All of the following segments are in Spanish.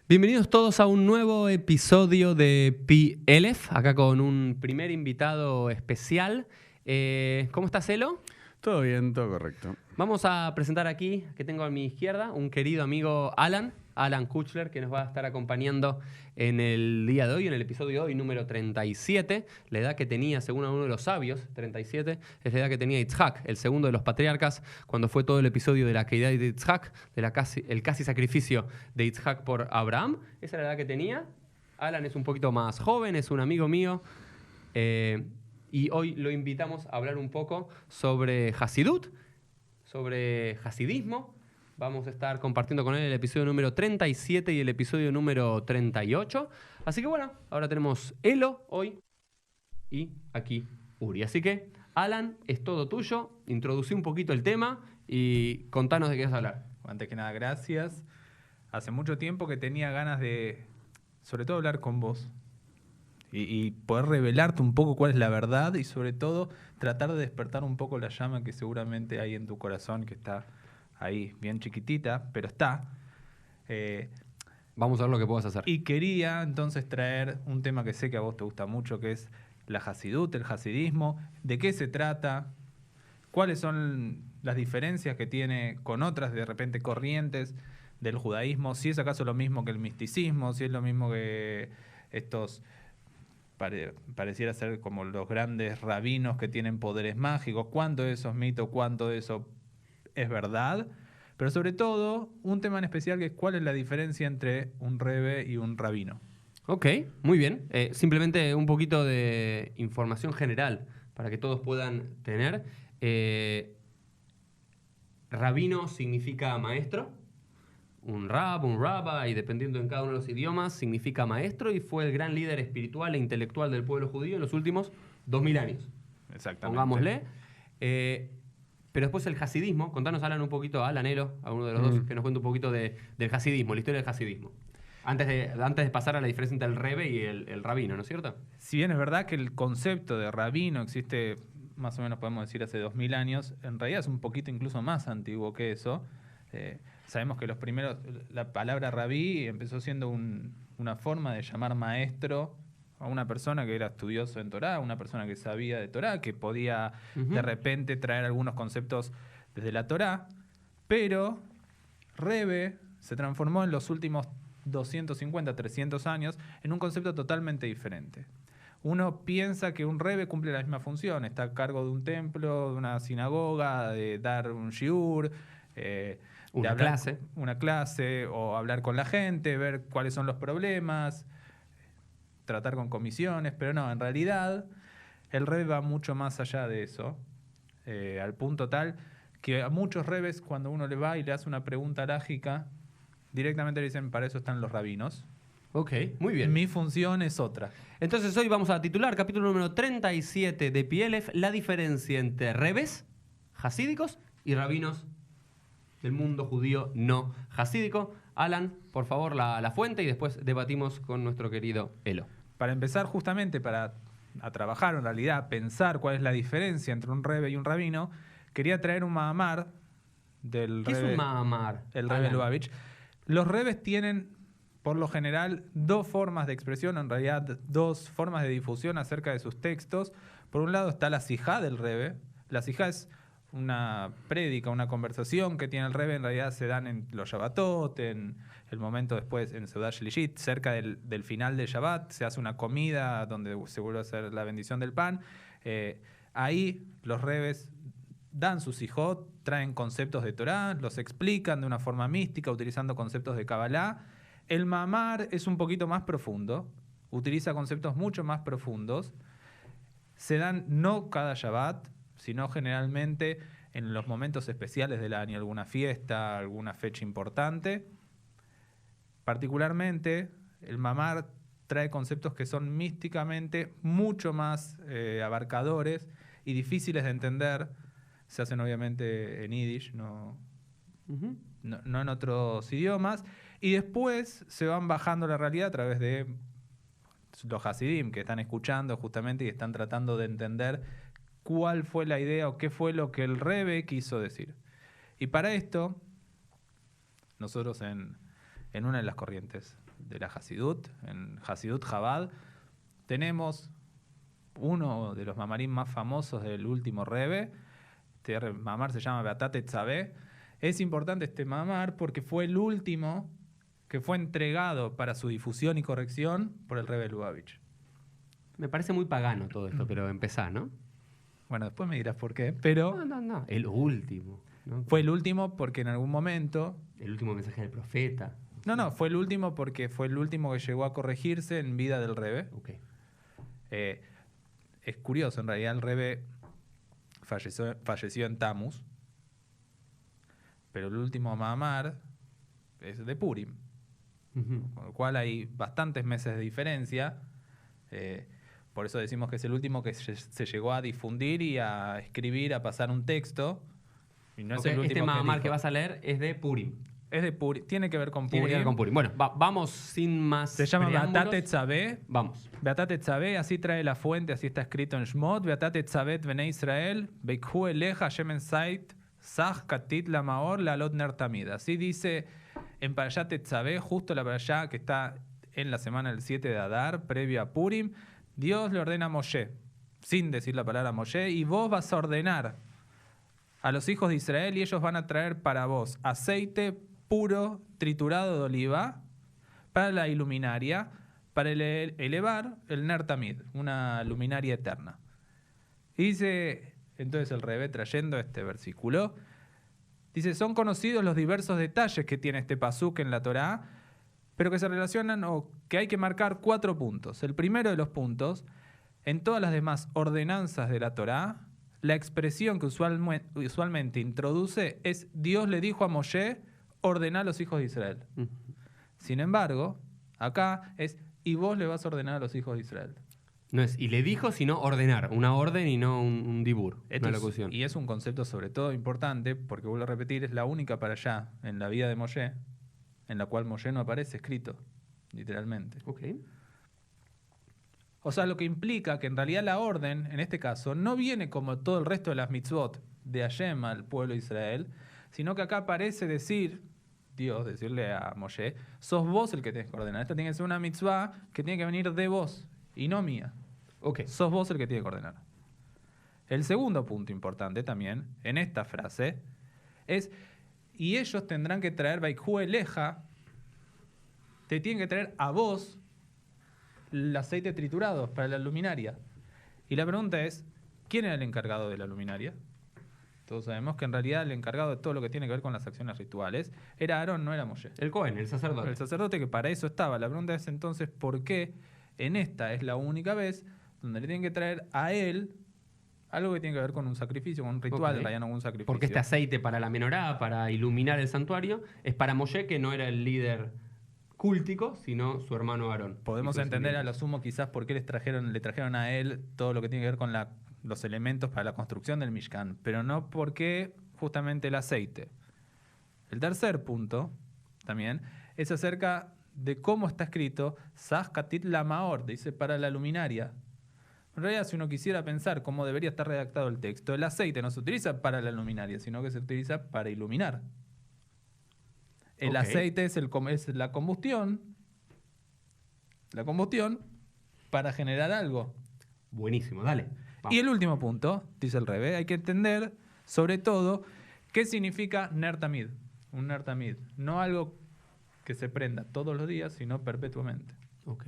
Bienvenidos todos a un nuevo episodio de PLF, acá con un primer invitado especial. ¿Cómo estás, Elo? Todo bien, todo correcto. Vamos a presentar aquí, que tengo a mi izquierda, un querido amigo Alan Kuchler, que nos va a estar acompañando en el día de hoy, en el episodio de hoy, número 37. La edad que tenía, según uno de los sabios, 37, es la edad que tenía Yitzhak, el segundo de los patriarcas, cuando fue todo el episodio de la caída de Yitzhak, el casi sacrificio de Yitzhak por Abraham. Esa era la edad que tenía. Alan es un poquito más joven, es un amigo mío. Y hoy lo invitamos a hablar un poco sobre Hasidut, sobre hasidismo. Vamos a estar compartiendo con él el episodio número 37 y el episodio número 38. Así que bueno, ahora tenemos Elo hoy y aquí Uri. Así que, Alan, es todo tuyo. Introducí un poquito el tema y contanos de qué vas a hablar. Antes que nada, gracias. Hace mucho tiempo que tenía ganas de, sobre todo, hablar con vos y poder revelarte un poco cuál es la verdad y, sobre todo, tratar de despertar un poco la llama que seguramente hay en tu corazón, que está ahí, bien chiquitita, pero está. Vamos a ver lo que puedas hacer. Y quería entonces traer un tema que sé que a vos te gusta mucho, que es la Hasidut, el hasidismo. ¿De qué se trata? ¿Cuáles son las diferencias que tiene con otras, de repente, corrientes del judaísmo? Si es acaso lo mismo que el misticismo, si es lo mismo que estos pareciera ser como los grandes rabinos que tienen poderes mágicos. ¿Cuánto de eso es mito? ¿Cuánto de eso es verdad? Pero sobre todo, un tema en especial que es cuál es la diferencia entre un rebe y un rabino. Ok, muy bien. Simplemente un poquito de información general para que todos puedan tener. Rabino significa maestro. Un rabbi, dependiendo en cada uno de los idiomas, significa maestro y fue el gran líder espiritual e intelectual del pueblo judío en los últimos 2000 años. Exactamente. Pongámosle. Pero después el hasidismo, contanos, Alan, un poquito, Alan, Elo, a uno de los dos, que nos cuente un poquito del hasidismo, la historia del hasidismo. Antes de pasar a la diferencia entre el rebe y el rabino, ¿no es cierto? Si bien es verdad que el concepto de rabino existe, más o menos podemos decir, hace 2000 años, en realidad es un poquito incluso más antiguo que eso. Sabemos que la palabra rabí empezó siendo una forma de llamar maestro a una persona que era estudioso en Torá, una persona que sabía de Torá, que podía de repente traer algunos conceptos desde la Torá, pero Rebe se transformó en los últimos 250, 300 años en un concepto totalmente diferente. Uno piensa que un rebe cumple la misma función, está a cargo de un templo, de una sinagoga, de dar un shiur, una clase, o hablar con la gente, ver cuáles son los problemas, tratar con comisiones, pero no, en realidad el rebe va mucho más allá de eso, al punto tal que a muchos rebes, cuando uno le va y le hace una pregunta lógica, directamente le dicen, para eso están los rabinos. Ok, muy bien. Mi función es otra. Entonces hoy vamos a titular, capítulo número 37 de PLF, la diferencia entre rebes hasídicos y rabinos del mundo judío no hasídico. Alan, por favor, la fuente y después debatimos con nuestro querido Elo. Para empezar, justamente a trabajar, en realidad, pensar cuál es la diferencia entre un rebe y un rabino, quería traer un mahamar del ¿Qué rebe. es un mahamar? El rebe Lubavitch. Los rebes tienen, por lo general, dos formas de expresión, en realidad dos formas de difusión acerca de sus textos. Por un lado está la sijá del rebe. La sijá es una prédica, una conversación que tiene el rebe, en realidad se dan en los Shabbatot, en el momento después en Seudat Shlishit, cerca del final de Shabbat, se hace una comida donde se vuelve a hacer la bendición del pan. Ahí los rebes dan su sijot, traen conceptos de Torá, los explican de una forma mística, utilizando conceptos de Kabbalah. El mamar es un poquito más profundo, utiliza conceptos mucho más profundos. Se dan no cada Shabbat, sino generalmente en los momentos especiales del año, alguna fiesta, alguna fecha importante. Particularmente, el mamar trae conceptos que son místicamente mucho más abarcadores y difíciles de entender. Se hacen obviamente en Yiddish, no en otros idiomas. Y después se van bajando la realidad a través de los hasidim que están escuchando justamente y están tratando de entender cuál fue la idea o qué fue lo que el rebe quiso decir. Y para esto, nosotros en una de las corrientes de la Hasidut, en Hasidut Chabad, tenemos uno de los mamarim más famosos del último Rebbe. Este mamar se llama Beatat Tetzaveh. Es importante este mamar porque fue el último que fue entregado para su difusión y corrección por el Rebbe Lubavitch. Me parece muy pagano todo esto, pero empezá, ¿no? Bueno, después me dirás por qué, pero No. El último, ¿no? fue el último porque en algún momento... El último mensaje del profeta. No, fue el último porque fue el último que llegó a corregirse en vida del Rebbe. Ok. Es curioso, en realidad el Rebbe falleció en Tammuz, pero el último mamar es de Purim, con lo cual hay bastantes meses de diferencia. Por eso decimos que es el último que se llegó a difundir y a escribir, a pasar un texto. Y no es el último este mamar dijo. que vas a leer es de Purim. Es de Purim, tiene que ver con Purim. Tiene que ver con Purim. Bueno, vamos sin más Se llama preámbulos. Beatat Tetzaveh. Vamos. Beatat Tetzaveh, así trae la fuente, así está escrito en Shmot. Beatat Tetzaveh Bnei Israel, Beikhu Eleja Shemen Sait, Sach Katit Lamaor, Lalot Ner Tamid. Así dice en Parashat Tetzaveh, justo la Parashá que está en la semana del 7 de Adar, previo a Purim. Dios le ordena a Moshe, sin decir la palabra Moshe, y vos vas a ordenar a los hijos de Israel y ellos van a traer para vos aceite puro triturado de oliva para la iluminaria, para elevar el Ner Tamid, una luminaria eterna. Y dice, entonces el Rebbe trayendo este versículo, dice, son conocidos los diversos detalles que tiene este pasuk en la Torá, pero que se relacionan o que hay que marcar 4 puntos. El primero de los puntos, en todas las demás ordenanzas de la Torá, la expresión que usualmente introduce es Dios le dijo a Moshe, ordená a los hijos de Israel. Sin embargo, acá es y vos le vas a ordenar a los hijos de Israel. No es y le dijo, sino ordenar. Una orden y no un dibur, Esto una locución. y es un concepto sobre todo importante, porque vuelvo a repetir, es la única para allá en la vida de Moshe, en la cual Moshe no aparece escrito, literalmente. Ok. O sea, lo que implica que en realidad la orden, en este caso, no viene como todo el resto de las mitzvot de Hashem al pueblo de Israel, sino que acá parece Dios decirle a Moshe, sos vos el que tenés que ordenar. Esta tiene que ser una mitzvah que tiene que venir de vos y no mía. Ok. Sos vos el que tiene que ordenar. El segundo punto importante también, en esta frase, es, y ellos tendrán que traer Baikhu Eleja, te tienen que traer a vos el aceite triturado para la luminaria. Y la pregunta es, ¿quién era el encargado de la luminaria? Todos sabemos que en realidad el encargado de todo lo que tiene que ver con las acciones rituales era Aarón, no era Moshe. El Cohen, el sacerdote. El sacerdote que para eso estaba. La pregunta es entonces, ¿por qué en esta es la única vez donde le tienen que traer a él algo que tiene que ver con un sacrificio, con un ritual, Ok. en realidad no con un sacrificio? Porque este aceite para la menorá, para iluminar el santuario, es para Moshe, que no era el líder cúltico, sino su hermano Aarón. Podemos Y sus entender a lo descendientes. sumo quizás por qué le trajeron a él todo lo que tiene que ver con los elementos para la construcción del Mishkan, pero no por qué justamente el aceite. El tercer punto, también, es acerca de cómo está escrito Sach Katit Lamaor, dice para la luminaria. En realidad, si uno quisiera pensar cómo debería estar redactado el texto, el aceite no se utiliza para la luminaria, sino que se utiliza para iluminar. El Ok. aceite es la combustión para generar algo. Buenísimo, dale. Vamos. Y el último punto, dice el Rebbe, hay que entender, sobre todo, qué significa Ner Tamid. Un Ner Tamid. No algo que se prenda todos los días, sino perpetuamente. Ok.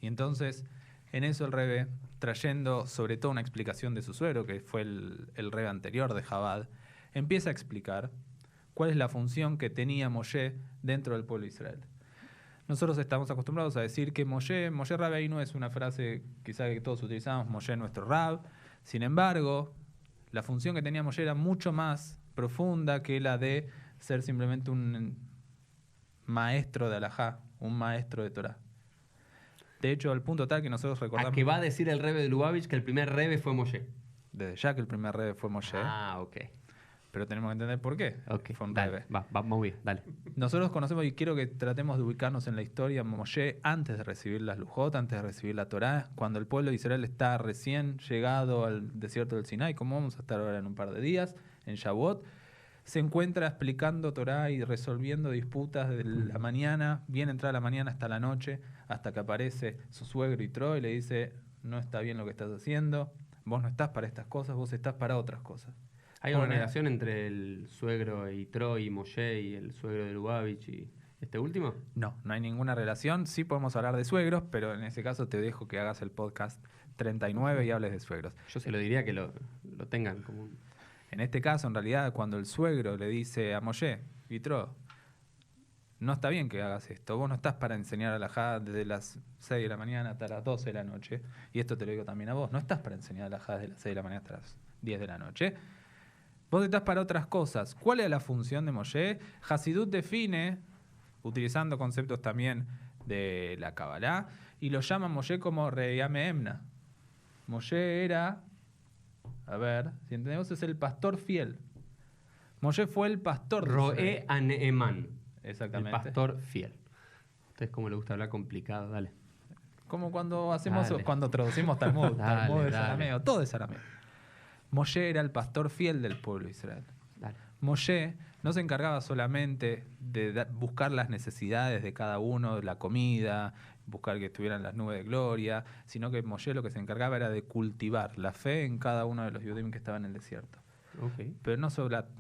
Y entonces, en eso el Rebbe, trayendo sobre todo una explicación de su suegro, que fue el Rebbe anterior de Chabad, empieza a explicar cuál es la función que tenía Moshe dentro del pueblo de Israel. Nosotros estamos acostumbrados a decir que Moshe Rabbeinu es una frase quizá que todos utilizamos, Moshe nuestro Rab. Sin embargo, la función que tenía Moshe era mucho más profunda que la de ser simplemente un maestro de Alajá, un maestro de Torah. De hecho, al punto tal que nosotros recordamos... ¿A qué va a decir el Rebbe de Lubavitch que el primer Rebbe fue Moshe? Desde ya que el primer Rebbe fue Moshe, Ah, ok. pero tenemos que entender por qué fue un Dale, Rebbe. vamos bien, dale. Nosotros conocemos y quiero que tratemos de ubicarnos en la historia de Moshe antes de recibir las Lujot, antes de recibir la Torá, cuando el pueblo de Israel está recién llegado al desierto del Sinai, como vamos a estar ahora en un par de días, en Shavuot. se encuentra explicando Torá y resolviendo disputas de la mañana, bien entrada la mañana hasta la noche, hasta que aparece su suegro Yitro y le dice, no está bien lo que estás haciendo, vos no estás para estas cosas, vos estás para otras cosas. ¿Hay una Pone- relación entre el suegro de Yitro y Moshe y el suegro de Lubavitch y este último? No, no hay ninguna relación. Sí podemos hablar de suegros, pero en ese caso te dejo que hagas el podcast 39 y hables de suegros. Yo se lo diría que lo tengan como un... En este caso, en realidad, cuando el suegro le dice a Moshe, Yitro, no está bien que hagas esto, vos no estás para enseñar a la Jad desde las 6 de la mañana hasta las 12 de la noche, y esto te lo digo también a vos, no estás para enseñar a la Jad desde las 6 de la mañana hasta las 10 de la noche, vos estás para otras cosas. ¿Cuál es la función de Moshe? Hasidut define, utilizando conceptos también de la Kabbalah, y lo llama Moshe como Reyame Emna. Moshe era, a ver, si entendemos, es el pastor fiel. Moshe fue el pastor de Roe Israel. Aneeman. Exactamente. El pastor fiel. A ustedes como les gusta hablar complicado, dale. Como cuando hacemos, Dale. cuando traducimos Talmud. Dale, Talmud es dale. arameo, todo es arameo. Moshe era el pastor fiel del pueblo de Israel. Dale. Moshe no se encargaba solamente de buscar las necesidades de cada uno, la comida, buscar que estuvieran las nubes de gloria, sino que Moshe lo que se encargaba era de cultivar la fe en cada uno de los Yudim que estaban en el desierto. Ok. Pero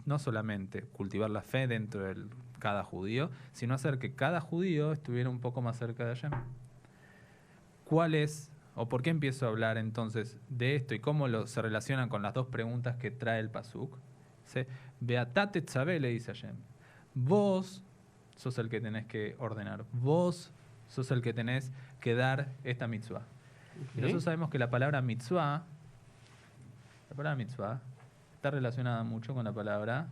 no solamente cultivar la fe dentro de cada judío, sino hacer que cada judío estuviera un poco más cerca de Hashem. ¿Cuál es, o por qué empiezo a hablar entonces de esto y cómo se relacionan con las dos preguntas que trae el Pasuk? Beatate tzaveh, le dice Hashem. Vos sos el que tenés que ordenar. Vos sos el que tenés que dar esta mitzvah. Y nosotros sabemos que la palabra mitzvah está relacionada mucho con la palabra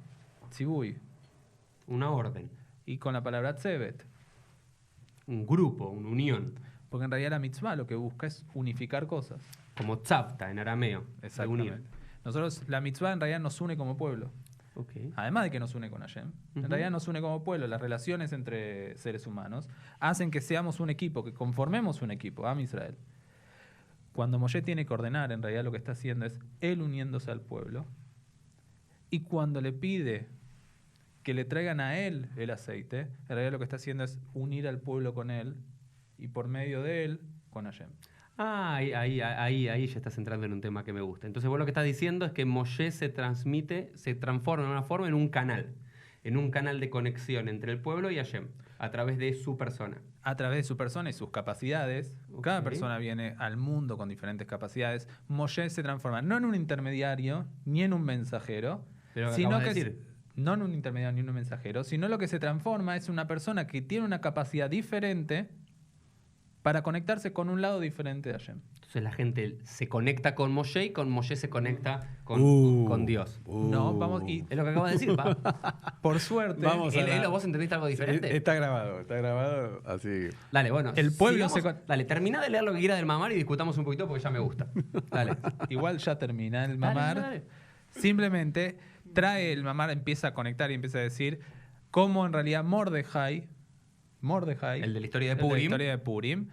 tzibui Una orden, y con la palabra tzevet. un grupo, una unión. Porque en realidad la mitzvah lo que busca es unificar cosas. Como tzapta en arameo. de unir. Nosotros, la mitzvah en realidad nos une como pueblo. Ok. Además de que nos une con Hashem, en realidad nos une como pueblo. Las relaciones entre seres humanos hacen que seamos un equipo, que conformemos un equipo, Am Israel. Cuando Moshe tiene que ordenar, en realidad lo que está haciendo es él uniéndose al pueblo. Y cuando le pide que le traigan a él el aceite, en realidad lo que está haciendo es unir al pueblo con él y por medio de él con Hashem. Ah, ahí ya estás entrando en un tema que me gusta. Entonces vos lo que estás diciendo es que Moshe se transforma de una forma en un canal de conexión entre el pueblo y Hashem, a través de su persona. A través de su persona y sus capacidades, cada Ok. persona viene al mundo con diferentes capacidades. Moshe se transforma no en un intermediario ni en un mensajero, Pero lo sino acabas que de decir. no en un intermediario ni en un mensajero, sino lo que se transforma es una persona que tiene una capacidad diferente para conectarse con un lado diferente de Hashem. Entonces la gente se conecta con Moshe y con Moshe se conecta con Dios. No, vamos y Es lo que acabas de decir, pa. por suerte Vamos a Elo, ¿vos entendiste algo diferente? Está grabado, así. Dale, bueno. El pueblo Dale, termina de leer lo que quieras del mamar y discutamos un poquito porque ya me gusta. Dale. igual ya termina el Dale, mamar. dale. Simplemente trae el mamar, empieza a conectar y empieza a decir cómo en realidad Mordejai, El de la historia de el de la Purim. historia de Purim,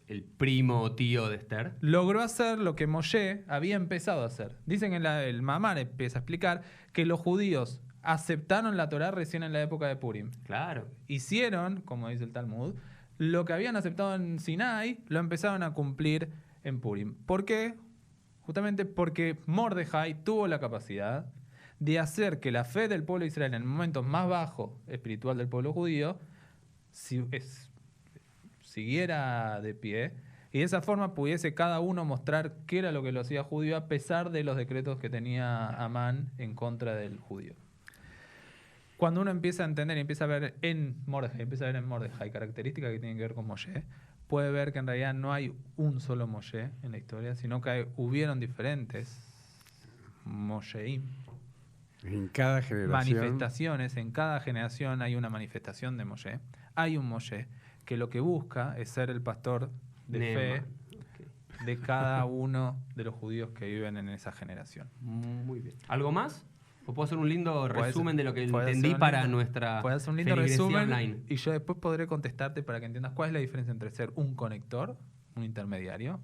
El primo tío de Esther. logró hacer lo que Moshe había empezado a hacer. Dicen que el mamar empieza a explicar que los judíos aceptaron la Torá recién en la época de Purim. Claro. Hicieron, como dice el Talmud, lo que habían aceptado en Sinai, lo empezaron a cumplir en Purim. ¿Por qué? Justamente porque Mordejai tuvo la capacidad de hacer que la fe del pueblo de Israel en el momento más bajo espiritual del pueblo judío siguiera de pie y de esa forma pudiese cada uno mostrar qué era lo que lo hacía judío a pesar de los decretos que tenía Amán en contra del judío. Cuando uno empieza a entender y empieza a ver en Mordejai características que tienen que ver con Moshe, puede ver que en realidad no hay un solo Moshe en la historia, sino que hubieron diferentes Mosheim, En cada generación. manifestaciones. En cada generación hay una manifestación de Moshe. Hay un Moshe que lo que busca es ser el pastor de fe Ok. de cada uno de los judíos que viven en esa generación. Muy bien. ¿Algo más? ¿O puedo hacer un lindo Puedes- resumen de lo que puedes entendí hacer un para lindo- nuestra Puedes hacer un lindo feligresía resumen online? y yo después podré contestarte para que entiendas cuál es la diferencia entre ser un conector, un intermediario,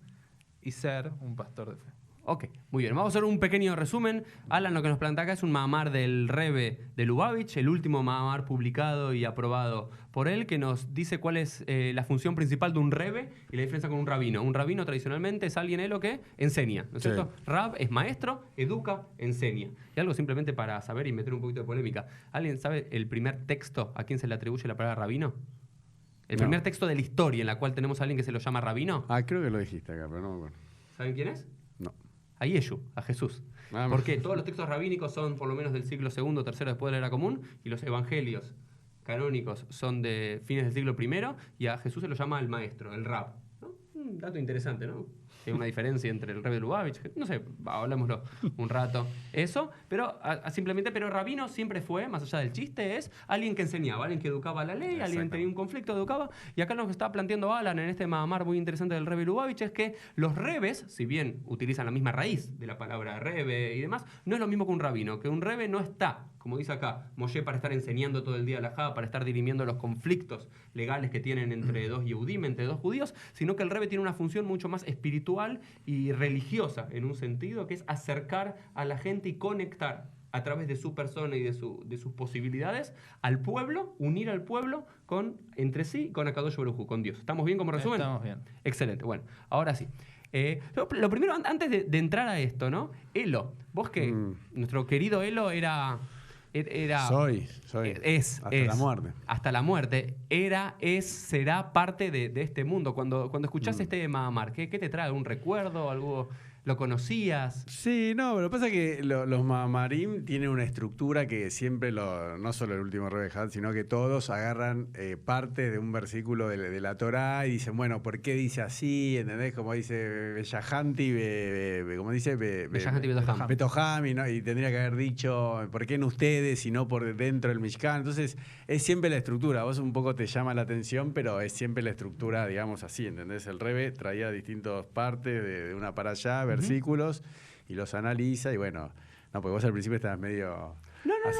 y ser un pastor de fe. Ok, muy bien. Vamos a hacer un pequeño resumen. Alan lo que nos plantea acá es un mamar del Rebbe de Lubavitch, el último mamar publicado y aprobado por él, que nos dice cuál es la función principal de un Rebbe y la diferencia con un rabino. Un rabino tradicionalmente es alguien lo que enseña, ¿no es Sí. cierto? Rab es maestro, educa, enseña. Y algo simplemente para saber y meter un poquito de polémica. ¿Alguien sabe el primer texto a quién se le atribuye la palabra rabino? El No. primer texto de la historia en la cual tenemos a alguien que se lo llama rabino. Ah, creo que lo dijiste acá, pero no me acuerdo. ¿Saben quién es? No. A Yeshu, a Jesús. Ah, Porque todos los textos rabínicos son por lo menos del siglo II, III después de la era común, y los evangelios canónicos son de fines del siglo I, y a Jesús se lo llama el maestro, el rab. ¿No? Un dato interesante, ¿no? Hay una diferencia entre el Rebbe de Lubavitch, no sé, hablámoslo un rato. Eso, pero simplemente, pero rabino siempre fue, más allá del chiste, es alguien que enseñaba, alguien que educaba la ley, alguien que tenía un conflicto, educaba. Y acá lo que está planteando Alan en este mamar muy interesante del Rebbe de Lubavitch es que los rebes, si bien utilizan la misma raíz de la palabra rebe y demás, no es lo mismo que un rabino, que un rebe no está, como dice acá, Moshe para estar enseñando todo el día la para estar dirimiendo los conflictos legales que tienen entre dos Yehudim, entre dos judíos, sino que el Rebbe tiene una función mucho más espiritual y religiosa, en un sentido, que es acercar a la gente y conectar a través de su persona y de sus posibilidades al pueblo, unir al pueblo entre sí con Akadosh Baruj Hu, con Dios. ¿Estamos bien como resumen? Estamos bien. Excelente. Bueno, ahora sí. Lo primero, antes de entrar a esto, ¿no? Elo, vos que nuestro querido Elo era Soy. Hasta la muerte. Hasta la muerte. Será parte de este mundo. Cuando escuchás este mamar, ¿qué te trae? ¿Un recuerdo? ¿Algo? ¿Lo conocías? Sí, no, pero lo que pasa es que los mamarim tienen una estructura que siempre, no solo el último Rebbe Had, sino que todos agarran parte de un versículo de la Torá y dicen, bueno, ¿por qué dice así? ¿Entendés? Como dice Bellahanti, como dice Bellahanti Betoham. Betoham, y tendría que haber dicho, ¿por qué en ustedes y no por dentro del Mishkan? Entonces, es siempre la estructura. Vos un poco te llama la atención, pero es siempre la estructura, digamos así, ¿entendés? El Rebbe traía distintas partes de una para allá, versículos, y los analiza, y bueno, no, porque vos al principio estabas medio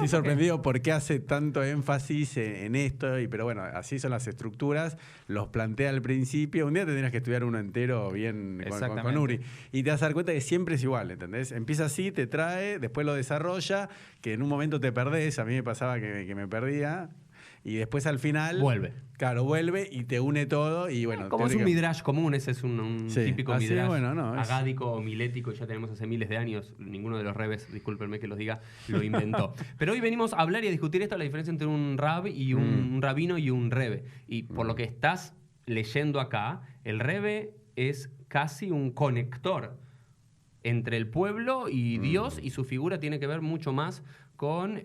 sorprendido por qué hace tanto énfasis en esto, pero bueno, así son las estructuras, los plantea al principio. Un día tendrías que estudiar uno entero bien con Uri, y te vas a dar cuenta que siempre es igual, ¿entendés? Empieza así, te trae, después lo desarrolla, que en un momento te perdés, a mí me pasaba que me perdía, y después al final Vuelve. Claro, vuelve y te une todo y bueno. Como es un midrash común, ese es un Sí, típico así, midrash bueno, no, es- agádico o milético, ya tenemos hace miles de años. Ninguno de los rebes, discúlpenme que los diga, lo inventó. Pero hoy venimos a hablar y a discutir esto, la diferencia entre un rab y un rabino y un rebe. Y por lo que estás leyendo acá, el rebe es casi un conector entre el pueblo y Dios, y su figura tiene que ver mucho más con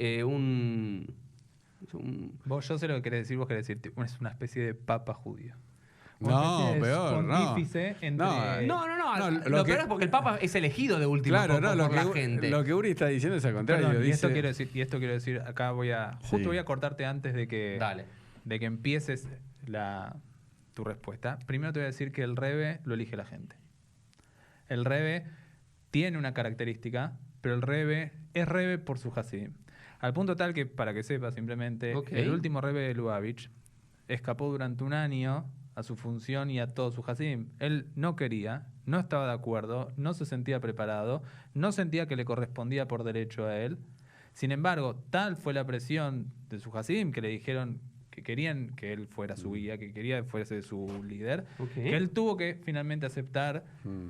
Yo sé lo que querés decir, vos querés decir, es una especie de papa judío. No, Una especie de peor, no. pontífice entre... No. No, Lo peor es porque el Papa es elegido de último Claro, no, por la gente. lo que Uri está diciendo es al contrario. Perdón, y dice, esto quiero decir, acá justo Sí. voy a cortarte antes de que Dale. empieces tu respuesta. Primero te voy a decir que el Rebe lo elige la gente. El Rebe tiene una característica, pero el Rebe es Rebe por su Hasidim. Al punto tal que, para que sepas simplemente, Ok. el último Rebe de Lubavitch escapó durante un año a su función y a todo su Hasidim. Él no quería, no estaba de acuerdo, no se sentía preparado, no sentía que le correspondía por derecho a él. Sin embargo, tal fue la presión de su Hasidim que le dijeron que querían que él fuera su guía, que quería que fuese su líder, Ok. que él tuvo que finalmente aceptar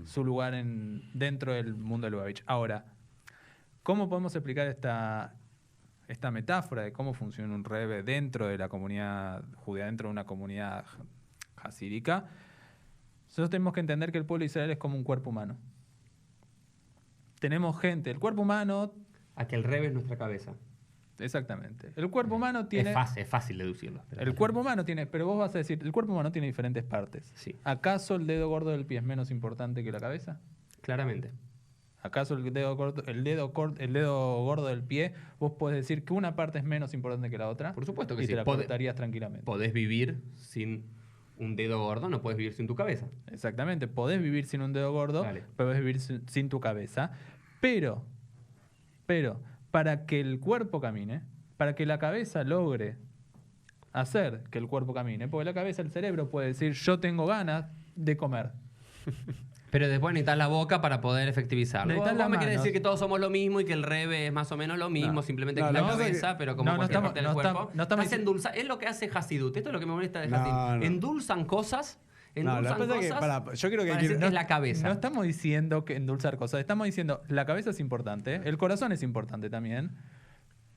su lugar dentro del mundo de Lubavitch. Ahora, ¿cómo podemos explicar esta metáfora de cómo funciona un Rebbe dentro de la comunidad judía, dentro de una comunidad hasídica? Nosotros tenemos que entender que el pueblo de Israel es como un cuerpo humano. Tenemos gente, el cuerpo humano, A que el rebe es nuestra cabeza. exactamente. El cuerpo humano tiene... Es fácil deducirlo. El cuerpo humano tiene, pero vos vas a decir, el cuerpo humano tiene diferentes partes. Sí. ¿Acaso el dedo gordo del pie es menos importante que la cabeza? Claramente. ¿Acaso el dedo gordo del pie, vos podés decir que una parte es menos importante que la otra? Por supuesto que y sí. te la cortarías tranquilamente. Podés vivir sin un dedo gordo, no podés vivir sin tu cabeza. Exactamente, podés vivir sin un dedo gordo, Dale. podés vivir sin tu cabeza, pero, para que el cuerpo camine, para que la cabeza logre hacer que el cuerpo camine, porque la cabeza, el cerebro puede decir, yo tengo ganas de comer, Pero después necesitas la boca para poder efectivizarlo. Necesitas Vos las me querés manos. decir que todos somos lo mismo y que el rebe es más o menos lo mismo, No. simplemente No, que la la cosa cabeza, que- pero como No, no cualquier estamos- parte del no cuerpo. no estamos Estás es lo que hace Hasidut. Esto es lo que me molesta de No, Hasidut. no. Endulzan cosas. No, la Endulzan cosa es que, cosas. yo creo que para hay decir que- que es la cabeza. No estamos diciendo que endulzar cosas, estamos diciendo la cabeza es importante, el corazón es importante también,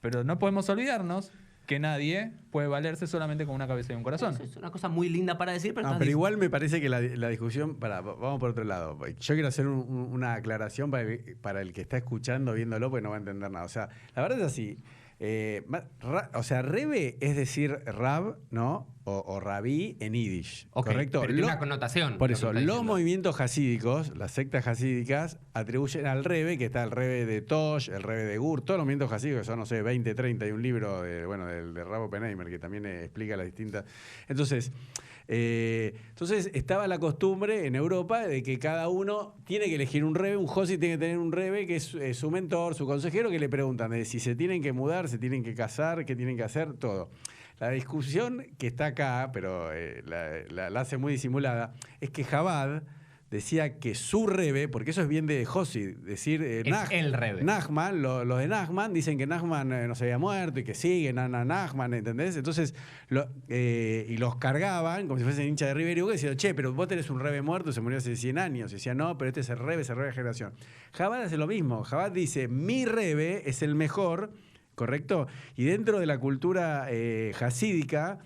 pero no podemos olvidarnos que nadie puede valerse solamente con una cabeza y un corazón. Eso es una cosa muy linda para decir, pero, No, estás pero dic- igual me parece que la discusión, vamos por otro lado. Yo quiero hacer una aclaración para el que está escuchando, viéndolo, porque no va a entender nada. O sea, la verdad es así. O sea, Rebe es decir Rab, ¿no? O Rabí en Yiddish, Ok, ¿correcto? pero tiene una connotación. Por lo eso, que está los diciendo. movimientos hasídicos, las sectas hasídicas, atribuyen al Rebe, que está el Rebe de Tosh, el Rebe de Gur, todos los movimientos hasídicos, son, no sé, 20, 30, y un libro del de Rab Oppenheimer, que también explica las distintas... Entonces estaba la costumbre en Europa de que cada uno tiene que elegir un rebe, un Josi tiene que tener un rebe que es su mentor, su consejero, que le preguntan de si se tienen que mudar, se tienen que casar, qué tienen que hacer, todo. La discusión que está acá, pero la hace muy disimulada, es que Jabad decía que su rebe, porque eso es bien de Josi, decir el rebe. Nachman, los de Nachman dicen que Nachman no se había muerto y que sigue Nachman, ¿entendés? Entonces, y los cargaban como si fuesen hinchas de River y Boca, diciendo, che, pero vos tenés un rebe muerto, se murió hace 100 años. Y decía, no, pero este es el rebe de generación. Jabad hace lo mismo. Jabad dice, mi rebe es el mejor, ¿correcto? Y dentro de la cultura hasídica,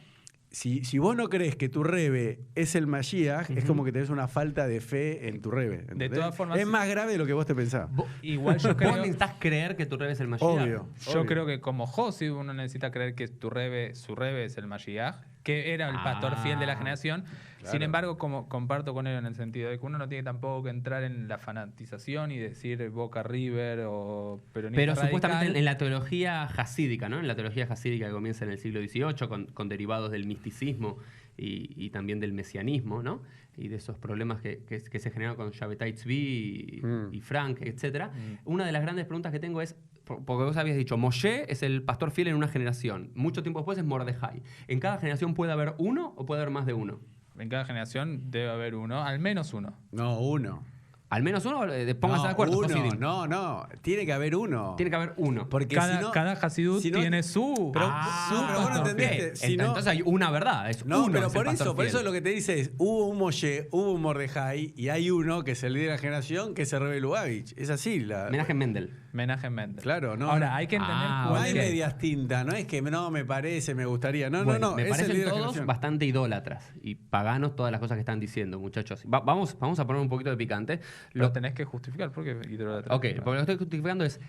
si vos no crees que tu rebe es el Mashiach, es como que tenés una falta de fe en tu rebe. ¿entendés? De todas formas, es más grave de lo que vos te pensabas. igual yo Vos creo, necesitas creer que tu rebe es el Mashiach. Obvio. yo creo que como Josi uno necesita creer que su rebe es el Mashiach, que era el pastor fiel de la generación. Claro. Sin embargo, como comparto con él en el sentido de que uno no tiene tampoco que entrar en la fanatización y decir Boca River o peronista Pero radical. supuestamente en la teología hasídica, ¿no? En la teología hasídica que comienza en el siglo XVIII, con derivados del misticismo y también del mesianismo, ¿no? Y de esos problemas que se generaron con Shabbatai Tzvi y Frank, etc. Una de las grandes preguntas que tengo es, porque vos habías dicho, Moshe es el pastor fiel en una generación. Mucho tiempo después es Mordejai. ¿En cada generación puede haber uno o puede haber más de uno? En cada generación debe haber uno, al menos uno. No, uno. Al menos uno, pónganse de acuerdo. Uno, Hasidim. no. Tiene que haber uno. Tiene que haber uno. Porque Cada, si no, cada Hasidut si no- tiene su... pero vos no ok. entendiste. Si no- Entonces hay una verdad. Es No, uno pero es el por pastor eso fiel. lo que te dice es, hubo un Moshe, hubo un Mordejai, y hay uno que es el líder de la generación, que es el Rebe Lubavitch. Es así. Homenaje en Mendel. Menachem Mendel. Claro, no. Ahora, no. hay que entender Ah, No cuál hay es- medias tintas, no es que no me parece, me gustaría. No, Bueno, me es el parecen líder de la todos generación. bastante idólatras y paganos todas las cosas que están diciendo, muchachos. Vamos a poner un poquito de picante. Lo tenés que justificar porque idolatría. Ok, porque lo que estoy justificando es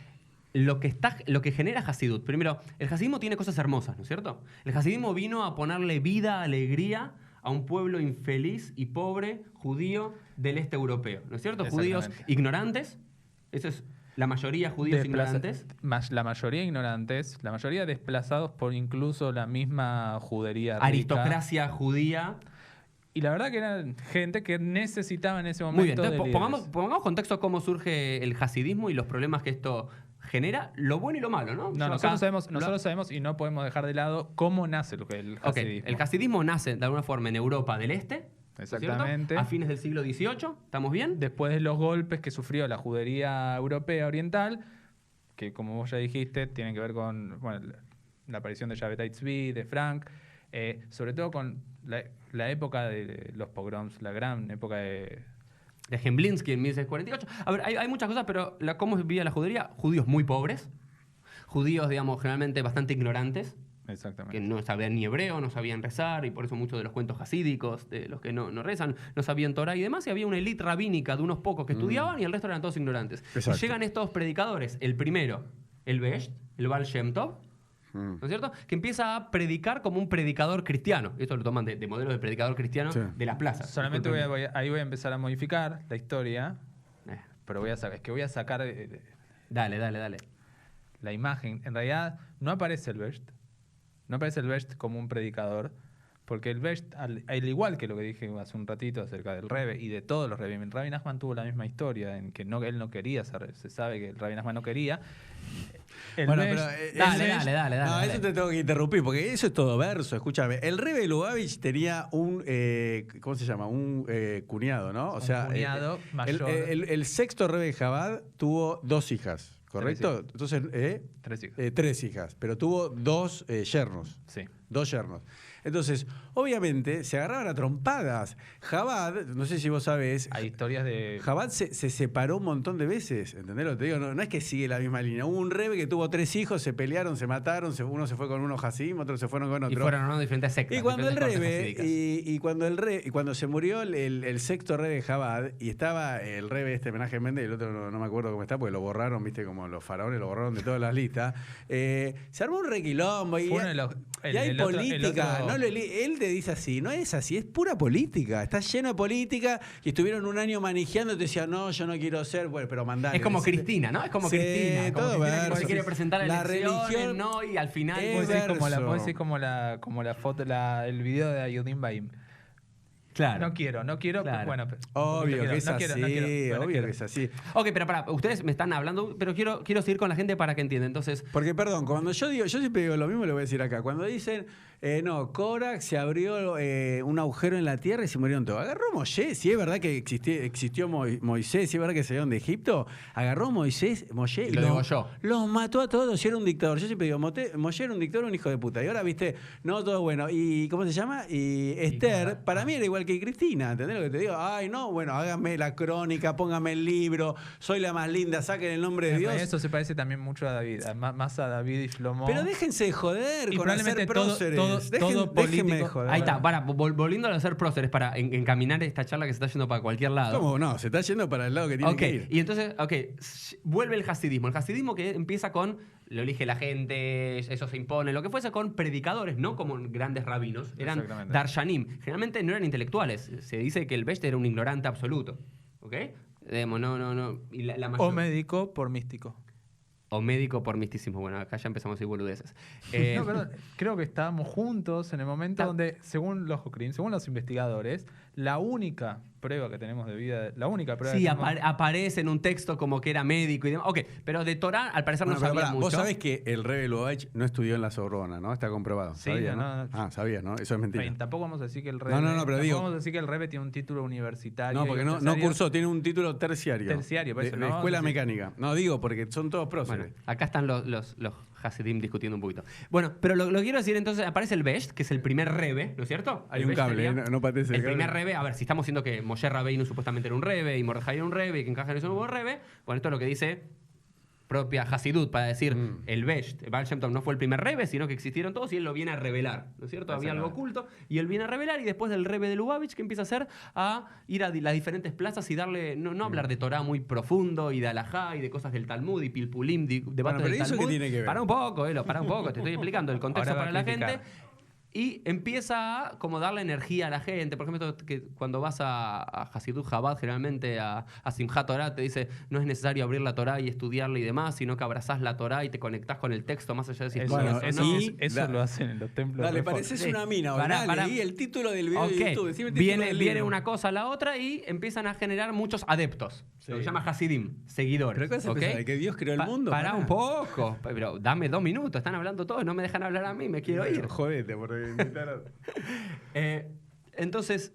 lo que genera Hasidut. Primero, el hasidismo tiene cosas hermosas, ¿no es cierto? El hasidismo vino a ponerle vida, alegría a un pueblo infeliz y pobre judío del este europeo, ¿no es cierto? Judíos Exactamente. ignorantes, eso es la mayoría judíos Desplaza- ignorantes. La mayoría ignorantes, la mayoría desplazados por incluso la misma judería rica. Aristocracia judía. Y la verdad que eran gente que necesitaba en ese momento Muy bien, entonces de líderes. pongamos contexto cómo surge el hasidismo y los problemas que esto genera, lo bueno y lo malo, ¿no? No, Yo nosotros acá sabemos y no podemos dejar de lado cómo nace el Ok, hasidismo. el hasidismo nace de alguna forma en Europa del Este, ¿no es cierto? Exactamente. A fines del siglo XVIII, ¿estamos bien? Después de los golpes que sufrió la judería europea oriental, que como vos ya dijiste, tienen que ver con la aparición de Shabbatai Tzvi, de Frank, sobre todo con la época de los pogroms, la gran época de... De Gemblinsky en 1648. A ver, hay muchas cosas, pero ¿cómo vivía la judería? Judíos muy pobres, judíos, digamos, generalmente bastante ignorantes, Exactamente. que no sabían ni hebreo, no sabían rezar, y por eso muchos de los cuentos hasídicos, de los que no rezan, no sabían Torah y demás, y había una élite rabínica de unos pocos que estudiaban y el resto eran todos ignorantes. Exacto. Y llegan estos predicadores, el primero, el Besht, el Baal Shem Tov, ¿no es cierto? Que empieza a predicar como un predicador cristiano. Esto lo toman de modelos de predicador cristiano Sí. de la plaza. Solamente ahí voy a empezar a modificar la historia, Eh, pero voy a sacar Dale. la imagen. En realidad no aparece el Besht. No aparece el Besht como un predicador, porque el Besht, al igual que lo que dije hace un ratito acerca del Rebe y de todos los Rebbe, Rabbi Nachman tuvo la misma historia, en que él no quería ser, se sabe que el Rabbi Nachman no quería. El Bueno, Besh- pero, Dale. No, eso te tengo que interrumpir, porque eso es todo verso. Escúchame, el Rebe Lubavitch tenía un, ¿cómo se llama? Un cuñado, ¿no? O sea, cuñado mayor. el sexto Rebe Chabad tuvo 2 hijas, ¿correcto? Entonces, 3 hijos. 3 hijas, pero tuvo 2 yernos. Sí. 2 yernos. Entonces, obviamente, se agarraban a trompadas. Chabad, no sé si vos sabés, Hay historias de... Chabad se separó un montón de veces, ¿entendés lo que te digo? No es que sigue la misma línea. Hubo un Rebe que tuvo 3 hijos, se pelearon, se mataron, uno se fue con uno Hasim, otros se fueron con otro. Y fueron ¿no? diferentes sectas. Y cuando el diferentes cortes Rebe, hasídicas. y cuando se murió el sexto Rebe de Chabad, y estaba el Rebe Menachem Mendel, y el otro no me acuerdo cómo está, porque lo borraron, viste, como los faraones lo borraron de todas las listas, se armó un requilombo y, Fue uno de los- y hay el otro- política. el otro- Él te dice así, no es así, es pura política, está lleno de política, y estuvieron un año manejando y te decían, no, yo no quiero ser, bueno, pero mandale. Es como decile. Cristina, ¿no? Es como Sí, Cristina. Como todo Cristina que no verso. se quiere presentar a La elecciones, religión ¿no? Y al final... es Puedo decir como la, verso. puedo decir como la foto, el video de Ayudín Baim. Claro. No quiero, Claro. bueno, Obvio que es no así, quiero, bueno, obvio quiero. que es así. Ok, pero para, ustedes me están hablando, pero quiero seguir con la gente para que entiendan. Entonces, Porque, perdón, cuando yo siempre digo lo mismo, lo voy a decir acá. Cuando dicen, no, Korak se abrió un agujero en la tierra y se murieron todos. Agarró Moshe, si es verdad que existió Moisés, si es verdad que salieron de Egipto, agarró Moshe Y lo degolló. los mató a todos y era un dictador. Yo siempre digo, Moshe era un dictador, un hijo de puta. Y ahora, viste, no, todo bueno. ¿Y cómo se llama? Y Esther, para mí era igual que Cristina, ¿entendés lo que te digo? Ay, no, bueno, háganme la crónica, pónganme el libro, soy la más linda, saquen el nombre de Dios. Eso se parece también mucho a David, más a David y Shlomo. Pero déjense de joder Y con hacer probablemente próceres. todo Déjenme político- de joder. ahí está, volviendo a ser próceres para encaminar esta charla que se está yendo para cualquier lado. ¿Cómo no? Se está yendo para el lado que tiene Ok, que ir. y entonces, vuelve el hasidismo. El hasidismo que empieza con, lo elige la gente, eso se impone, lo que fuese con predicadores, no como grandes rabinos, eran Exactamente. darshanim. Generalmente no eran intelectuales. Se dice que el Besh era un ignorante absoluto. ¿Ok? Digamos, no. Y la O mayor- médico por místico. o médico por misticismo. Bueno, acá ya empezamos a ir boludeces. No, perdón, creo que estábamos juntos en el momento donde, según los investigadores, la única prueba que tenemos de vida, la única prueba Sí, que tenemos- aparece en un texto como que era médico y demás. Ok, pero de Torah al parecer Bueno, no pero sabía pará, mucho. vos sabés que el Rebe Lubavitch no estudió en la Sorbona, ¿no? Está comprobado. Sí, ¿Sabías, no. Sabías, ¿no? Eso es mentira. Bien, tampoco vamos a decir que el No, Rebe, no, pero tampoco digo- vamos a decir que el Rebe tiene un título universitario. No, porque y no terciario. cursó, tiene un título terciario. Terciario, por eso, de no, escuela sí. mecánica. No, digo, porque son todos Bueno, próceres. acá están los Hasidim discutiendo un poquito. Bueno, pero lo quiero decir entonces, aparece el Besh, que es el primer Rebe, ¿no es cierto? Hay El un Besh cable, sería no patees el el cable. primer Rebe, a ver, si estamos diciendo que Moshe Rabbeinu supuestamente era un Rebe y Mordejai era un Rebe y que en Caja no hubo Rebe, bueno, esto es lo que dice propia Hasidut para decir el Besh, Baal Shem Tov no fue el primer Rebe, sino que existieron todos y él lo viene a revelar, ¿no es cierto? Había algo oculto y él viene a revelar y después del Rebe de Lubavitch que empieza a hacer a ir a las diferentes plazas y darle, no hablar de Torah muy profundo y de Alajá y de cosas del Talmud y Pilpulim, debates Bueno, pero del ¿eso qué Talmud. tiene que ver? Para un poco, para un poco, te estoy explicando el contexto Ahora va para a la criticar. gente. Y empieza a como darle energía a la gente. Por ejemplo, esto que cuando vas a Hasidut Chabad, generalmente a Simchat Torah, te dice no es necesario abrir la Torah y estudiarla y demás, sino que abrazás la Torah y te conectás con el texto más allá de si Eso, estudias Bueno, o no. eso lo hacen en los templos. Dale, reforma. pareces Sí. una mina. Pará, pará. Y el título del video Ok, de YouTube. Decime el título del viene libro. una cosa a la otra y empiezan a generar muchos adeptos. Sí. Lo que se llama Hasidim, seguidores. ¿Pero qué vas a ¿ok? pensar? ¿De que Dios creó el mundo? Pará Pará. un poco. Pero dame 2 minutos. Están hablando todos. No me dejan hablar a mí. Me quiero ir. Jodete, porque invitaron. Entonces,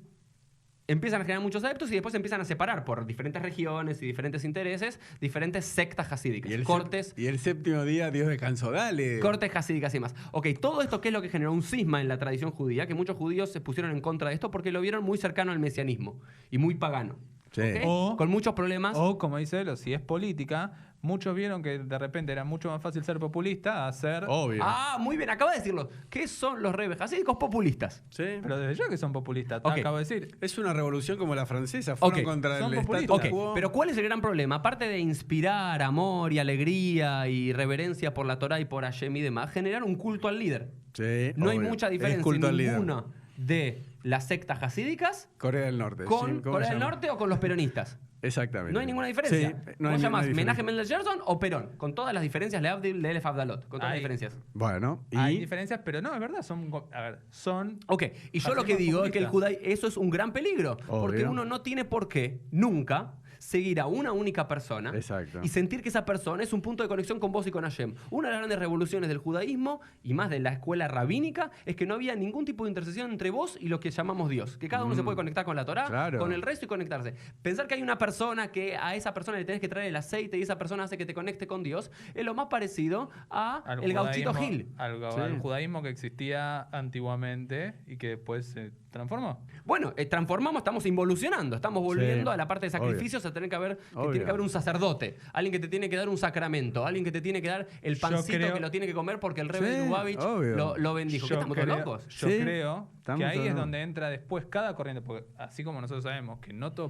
empiezan a generar muchos adeptos y después empiezan a separar por diferentes regiones y diferentes intereses, diferentes sectas hasídicas, cortes, Y el séptimo día Dios descansó. Dale. cortes hasídicas y demás. Ok, todo esto ¿qué es lo que generó un cisma en la tradición judía? Que muchos judíos se pusieron en contra de esto porque lo vieron muy cercano al mesianismo y muy pagano. Sí. ¿ok? O- Con muchos problemas. O, como dice él, si es política, muchos vieron que de repente era mucho más fácil ser populista a ser... Obvio. Ah, muy bien, acaba de decirlo. ¿Qué son los rebes hasídicos populistas? Sí. Pero desde ya que son populistas, Ok. acabo de decir. Es una revolución como la francesa. Fueron Ok, contra son el populistas. status Ok, quo. pero ¿cuál es el gran problema? Aparte de inspirar amor y alegría y reverencia por la Torah y por Hashem y demás, generar un culto al líder. Sí, No hay obvio. mucha Es diferencia culto al líder. ninguna de las sectas hasídicas Corea del Norte. con sí, ¿cómo Corea se del llama? Norte o con los peronistas. Exactamente. No hay ninguna diferencia. Sí, no hay ¿Vos ninguna llamás diferencia. Menachem Mendel Gerson o Perón? Con todas las diferencias, Leavdil de Elef Abdalot. Con todas las Hay- diferencias. Bueno, Hay y diferencias, pero no, es verdad, son... Ok, y yo lo que Hacemos digo es que el populista. judaísmo, eso es un gran peligro. Porque Obvio. uno no tiene por qué, nunca, seguir a una única persona Exacto. y sentir que esa persona es un punto de conexión con vos y con Hashem. Una de las grandes revoluciones del judaísmo y más de la escuela rabínica es que no había ningún tipo de intercesión entre vos y lo que llamamos Dios. Que cada uno se puede conectar con la Torá, Claro. con el resto y conectarse. Pensar que hay una persona que a esa persona le tenés que traer el aceite y esa persona hace que te conecte con Dios es lo más parecido a Al el gauchito judaísmo- Gil. al judaísmo que existía antiguamente y que después se transformó. Bueno, transformamos, estamos involucionando, estamos volviendo Sí, a la parte de sacrificios, a tener que haber, que Obvio. tiene que haber un sacerdote, alguien que te tiene que dar un sacramento, alguien que te tiene que dar el pancito creo- que lo tiene que comer porque el rey Sí, de Lubavitch obvio. lo bendijo. ¿Qué estamos todos locos? Yo Sí, creo estamos que ahí todos es locos. donde entra después cada corriente, porque así como nosotros sabemos que no todo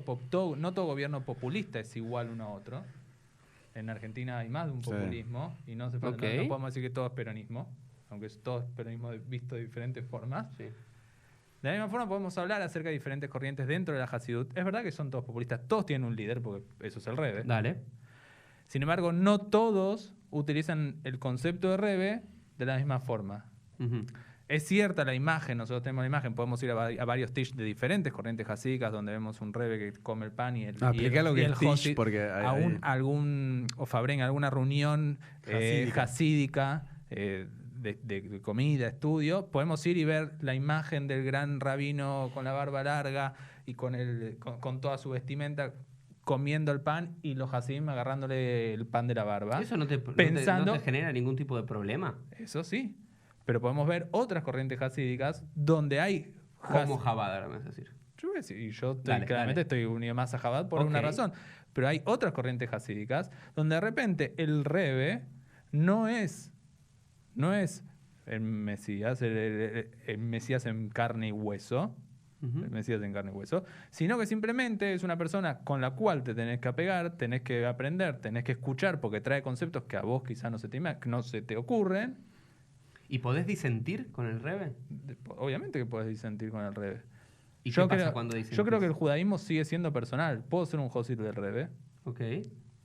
gobierno populista es igual uno a otro. En Argentina hay más de un Sí. populismo y no, hace falta- Ok. no podemos decir que todo es peronismo, aunque todo es peronismo visto de diferentes formas. Sí. De la misma forma podemos hablar acerca de diferentes corrientes dentro de la Hasidut. Es verdad que son todos populistas, todos tienen un líder, porque eso es el Rebbe. Dale. Sin embargo, no todos utilizan el concepto de Rebbe de la misma forma. Ujú. Es cierta la imagen, nosotros tenemos la imagen, podemos ir a varios tish de diferentes corrientes hasídicas donde vemos un Rebbe que come el pan y el Explica lo que es tish, Hosid, porque o Fabrén, alguna reunión Hasídica. hasídica de comida, estudio, podemos ir y ver la imagen del gran rabino con la barba larga y con toda su vestimenta comiendo el pan y los hasidim agarrándole el pan de la barba. ¿Eso no te Pensando- no te genera ningún tipo de problema? Eso sí. Pero podemos ver otras corrientes hasídicas donde hay... Como Jabad, ahora me vas a decir. Yo voy a decir, y yo Dale, claramente dale. estoy unido más a Jabad por Ok. una razón. Pero hay otras corrientes hasídicas donde de repente el Rebbe no es el Mesías, el Mesías en carne y hueso, Ujú. el Mesías en carne y hueso, sino que simplemente es una persona con la cual te tenés que apegar, tenés que aprender, tenés que escuchar porque trae conceptos que a vos quizás no se te ocurren. ¿Y podés disentir con el Rebbe? Obviamente que puedes disentir con el Rebbe. ¿Y qué pasa cuando disentís? Yo creo que el judaísmo sigue siendo personal. Puedo ser un Josid del Rebbe, Ok.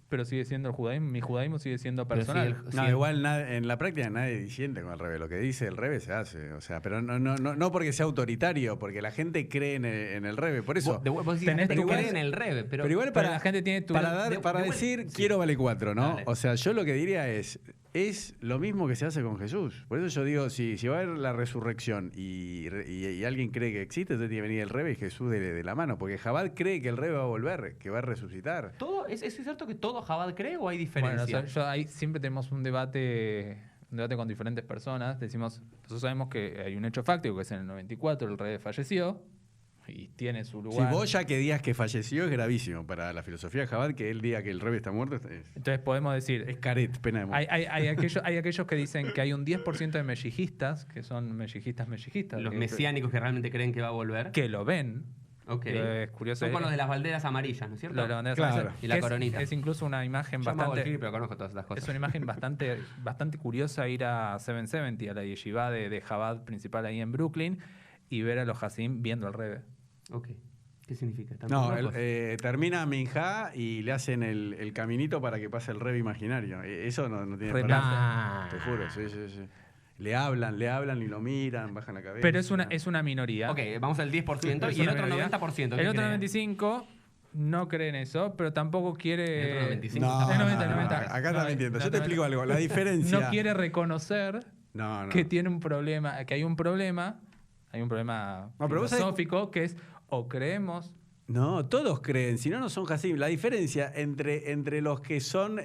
pero sigue siendo el judaísmo. Mi judaísmo sigue siendo Pero personal. si el- No, Sí. igual en la práctica nadie disiente con el revés. Lo que dice el revés se hace. O sea, pero no porque sea autoritario, porque la gente cree en el revés. Por eso. Vos decís, tenés te que creen igual- en el Rebbe, pero igual pero la gente tiene tu- para de- de- decir sí. quiero vale 4, ¿no? Dale. O sea, yo lo que diría es lo mismo que se hace con Jesús. Por eso yo digo, si va a haber la resurrección y alguien cree que existe, entonces tiene que venir el Rebe y Jesús de la mano. Porque Jabad cree que el Rebe va a volver, que va a resucitar. ¿Es cierto que todo Jabad cree o hay Bueno, diferencia? o sea, ahí siempre tenemos un debate con diferentes personas. Nosotros sabemos que hay un hecho fáctico, que es en el 94 el Rebbe falleció y tiene su Si lugar. vos ya que digas que falleció es gravísimo para la filosofía de Jabad, que él diga que el Rebe está muerto Entonces podemos decir, es caret, pena de muerte. hay aquellos que dicen que hay un 10% de meshijistas, que son meshijistas, Los que- mesiánicos que realmente creen que va a volver. que lo ven. Ok. Es curioso. Son con los de las banderas amarillas, ¿no es cierto? Lo de la bandera Claro. amarillas, Y la que coronita. Es incluso una imagen Yo me hago el bastante... gil, pero conozco todas estas cosas. Es una imagen bastante curiosa ir a 770, a la yeshiva de Jabad principal ahí en Brooklyn, y ver a los Hasim viendo al Rebbe. Ok. ¿Qué significa? ¿Están No, locos? termina Minjá y le hacen el caminito para que pase el Rebe imaginario. Eso no tiene Re- perdón. Ah. Te juro, sí. Le hablan y lo miran, bajan la cabeza. Pero es una minoría. Ok, vamos al 10% Es y el una otro minoría. 90%. ¿qué El otro cree? 95 no cree en eso, pero tampoco quiere... El otro 95. No, El 90, el no, 90. acá está No, mintiendo. no, Yo te no, explico no. algo. La diferencia. No quiere reconocer No. que tiene un problema, que hay un problema No, pero vos sabés- filosófico que es o creemos. No, todos creen, si no, no son Hasim. La diferencia entre los que son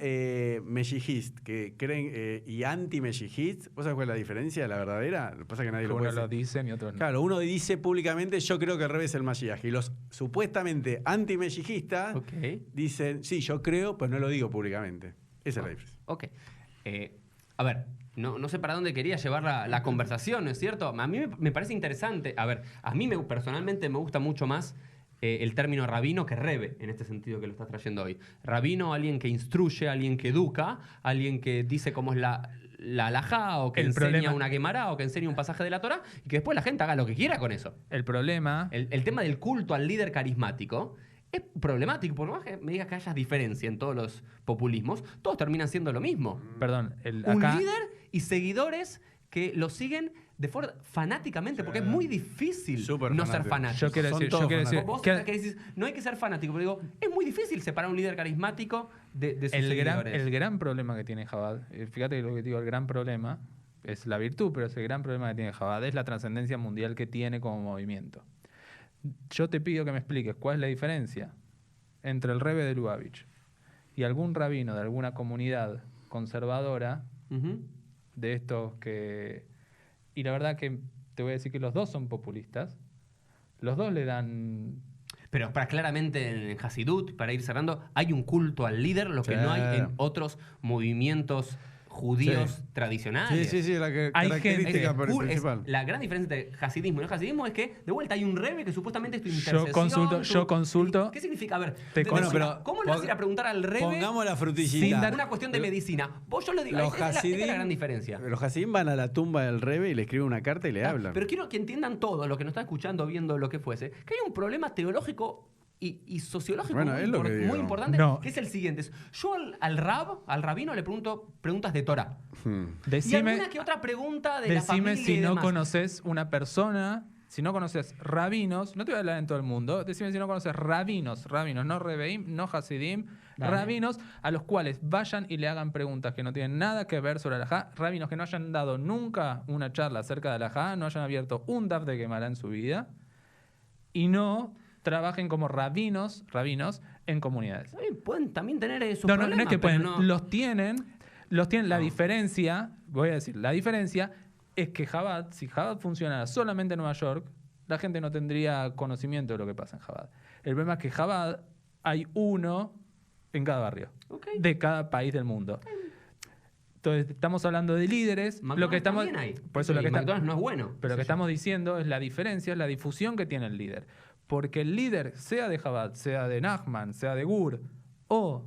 meshijist, que creen, y anti-meshijist, ¿vos sabés cuál es la diferencia? La verdadera. Lo que pasa es que nadie Que lo uno puede lo decir. dicen y otros no. Claro, uno dice públicamente, yo creo que el revés es el Mashiach. Y los supuestamente anti-meshijistas Ok. dicen, sí, yo creo, pues no lo digo públicamente. Esa es la diferencia. Ok. A ver, no sé para dónde quería llevar la conversación, ¿no es cierto? A mí me parece interesante. A ver, a mí personalmente me gusta mucho más el término rabino que rebe, en este sentido que lo estás trayendo hoy. Rabino, alguien que instruye, alguien que educa, alguien que dice cómo es la halajá, o que El enseña problema- una Gemara, o que enseña un pasaje de la Torah, y que después la gente haga lo que quiera con eso. El problema... El tema del culto al líder carismático es problemático, por más que me digas que haya diferencia en todos los populismos, todos terminan siendo lo mismo. Perdón, Un acá... líder y seguidores que lo siguen de forma fanáticamente, porque es muy difícil Súper no ser fanático. fanático. Yo quiero Son decir, todos yo quiero decir Vos que que decís, no hay que ser fanático, pero digo, es muy difícil separar un líder carismático de sus el seguidores. gran problema que tiene Jabad, fíjate que lo que digo, el gran problema es la virtud, pero es el gran problema que tiene Jabad, es la trascendencia mundial que tiene como movimiento. Yo te pido que me expliques cuál es la diferencia entre el Rebbe de Lubavitch y algún rabino de alguna comunidad conservadora Ujú. de estos que... Y la verdad que te voy a decir que los dos son populistas. Los dos le dan... Pero claramente en Hasidut, para ir cerrando, hay un culto al líder, lo que no hay en otros movimientos judíos Sí. tradicionales. Sí, la Hay característica gente- principal. La gran diferencia entre hasidismo y no hasidismo es que, de vuelta, hay un rebe que supuestamente es tu intercesión. Yo consulto. ¿Qué significa? A ver, Te de consulto. medicina, ¿cómo le vas a ir a preguntar al rebe Pongamos la Sin frutillita. dar- una cuestión de medicina? Yo lo digo, Los esa es la Hasidim- gran diferencia. Los Hasidim van a la tumba del Rebe y le escriben una carta y le hablan. Pero quiero que entiendan todo, lo que nos está escuchando, viendo lo que fuese, que hay un problema teológico y sociológico Bueno, muy, es lo que digo. muy importante, No. que es el siguiente. Yo al rabino le pregunto preguntas de Torah. Y Decime, alguna que otra pregunta de la decime familia si y no demás. conoces una persona, si no conoces rabinos, no te voy a hablar en todo el mundo, decime si no conoces rabinos, no rebeim, no hasidim, Dale. rabinos a los cuales vayan y le hagan preguntas que no tienen nada que ver sobre Alajá, rabinos que no hayan dado nunca una charla acerca de Alajá, no hayan abierto un daf de Gemara en su vida y no trabajen como rabinos en comunidades. Pueden también tener sus No, problemas. no es que pero pueden, no- los tienen. La No. diferencia, voy a decir, la diferencia es que Chabad, si Chabad funcionara solamente en Nueva York, la gente no tendría conocimiento de lo que pasa en Chabad. El problema es que Chabad hay uno en cada barrio, Ok. de cada país del mundo. Entonces, estamos hablando de líderes. McDonald's Lo que estamos, también hay. por eso lo Y que está- McDonald's no es bueno. pero lo que estamos diciendo es la diferencia, es la difusión que tiene el líder. Porque el líder, sea de Chabad, sea de Nachman, sea de Gur, o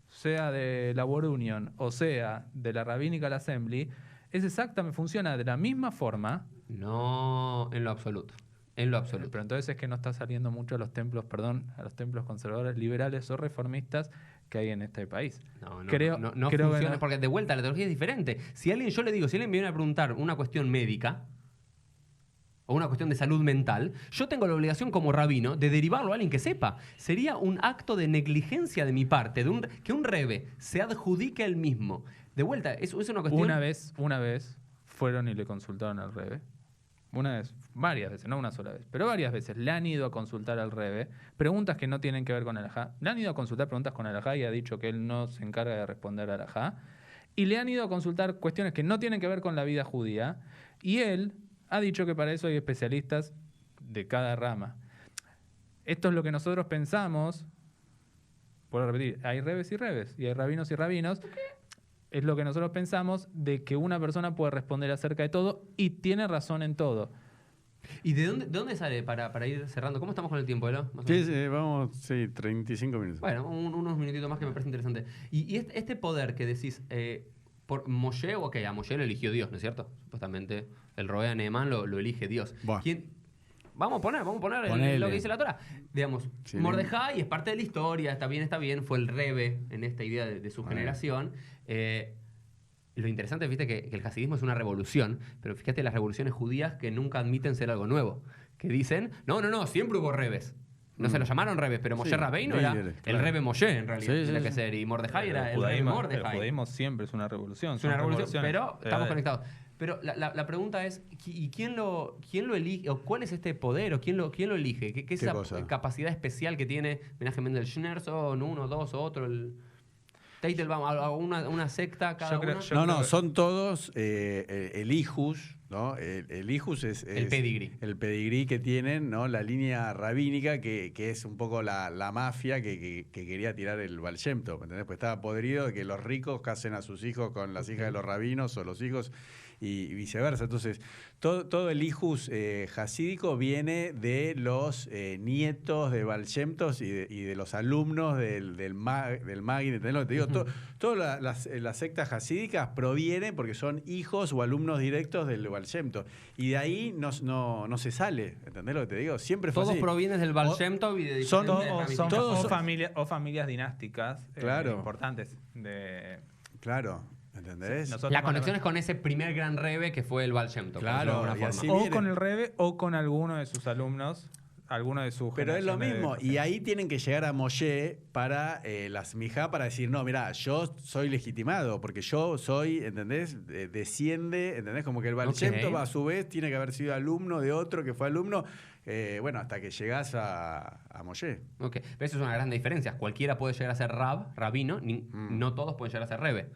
sea de la World Union, o sea de la Rabbinical Assembly, es exactamente, funciona de la misma forma. No, en lo absoluto. En lo absoluto. Pero entonces es que no está saliendo mucho a los templos, a los templos conservadores, liberales o reformistas que hay en este país. No, creo no que funciona, no- porque de vuelta la teología es diferente. Si alguien, yo le digo, si alguien me viene a preguntar una cuestión médica o una cuestión de salud mental, yo tengo la obligación como rabino de derivarlo a alguien que sepa. Sería un acto de negligencia de mi parte, que un rebe se adjudique él mismo. De vuelta, eso es una cuestión... Una vez fueron y le consultaron al Rebe. Una vez, varias veces, no una sola vez, pero varias veces le han ido a consultar al Rebe preguntas que no tienen que ver con Alajá. Le han ido a consultar preguntas con Alajá y ha dicho que él no se encarga de responder a Alajá. Y le han ido a consultar cuestiones que no tienen que ver con la vida judía. Y él ha dicho que para eso hay especialistas de cada rama. Esto es lo que nosotros pensamos. Por repetir, hay rebes y rebes, y hay rabinos y rabinos. Es lo que nosotros pensamos de que una persona puede responder acerca de todo y tiene razón en todo. ¿Y de dónde sale para ir cerrando? ¿Cómo estamos con el tiempo, Elo? Más o Sí, menos. sí, vamos, sí, 35 minutos. Bueno, unos minutitos más que me parece interesante. Y este poder que decís, por Moshe, ok, a Moshe lo eligió Dios, ¿no es cierto? Supuestamente el Roea Neemán lo elige Dios. Buah. Vamos a poner Ponele. lo que dice la Torah. Digamos, Sí, Mordejai es parte de la historia, está bien, fue el rebe en esta idea de su generación. Lo interesante, viste, que el hasidismo es una revolución, pero fíjate las revoluciones judías que nunca admiten ser algo nuevo. Que dicen, no, siempre hubo rebes. No se lo llamaron rebes, pero Moshe Sí, Rabbeinu era líderes, el claro. rebe Moshe, en realidad. Sí, sí, tenía que sí. ser. Y Mordejai era El el rebe judaísmo Mordejai. siempre es una revolución. Es una son revolución, revoluciones. pero estamos conectados. Pero la pregunta es, ¿y quién lo elige? ¿O cuál es este poder? ¿O quién lo elige? ¿Qué es esa cosa? capacidad especial que tiene Menachem Mendel Schneerson, uno, dos o otro? El Teitelbaum, una secta cada Yo creo- una? yo- No, creo que- son todos el Ijus, ¿no? El Ijus es El pedigrí. el pedigrí que tienen, ¿no? La línea rabínica que es un poco la mafia que quería tirar el Baal Shem Tov, ¿entendés? Pues estaba podrido de que los ricos casen a sus hijos con las hijas de los rabinos o los hijos y viceversa. Entonces, todo el Ijus hasídico viene de los nietos de Baal Shem Tov y de los alumnos del Magid. ¿Entendés lo que te digo? Todas las sectas hasídicas provienen porque son hijos o alumnos directos del Baal Shem Tov. Y de ahí no se sale. ¿Entendés lo que te digo? Siempre fue Todos así. provienen del Baal O- Shem Tov y de son- diferentes Son, ramificaciones. todos- familias dinásticas Claro. importantes. De, Claro. ¿entendés? Nosotros La conexión es con ese primer gran rebe que fue el Baal Shem Tov, por Claro, decirlo de alguna y forma. así o viene. con el Rebe o con alguno de sus alumnos, alguno de sus Pero es lo generaciones mismo, de- y ahí tienen que llegar a Moshe para las Mijá para decir, no, mira, yo soy legitimado, porque yo soy, ¿entendés? Desciende, ¿entendés? Como que el Baal Ok. Shem Tov, a su vez tiene que haber sido alumno de otro que fue alumno, bueno, hasta que llegás a Moshe. Ok, pero eso es una gran diferencia. Cualquiera puede llegar a ser rabino, no todos pueden llegar a ser rebe.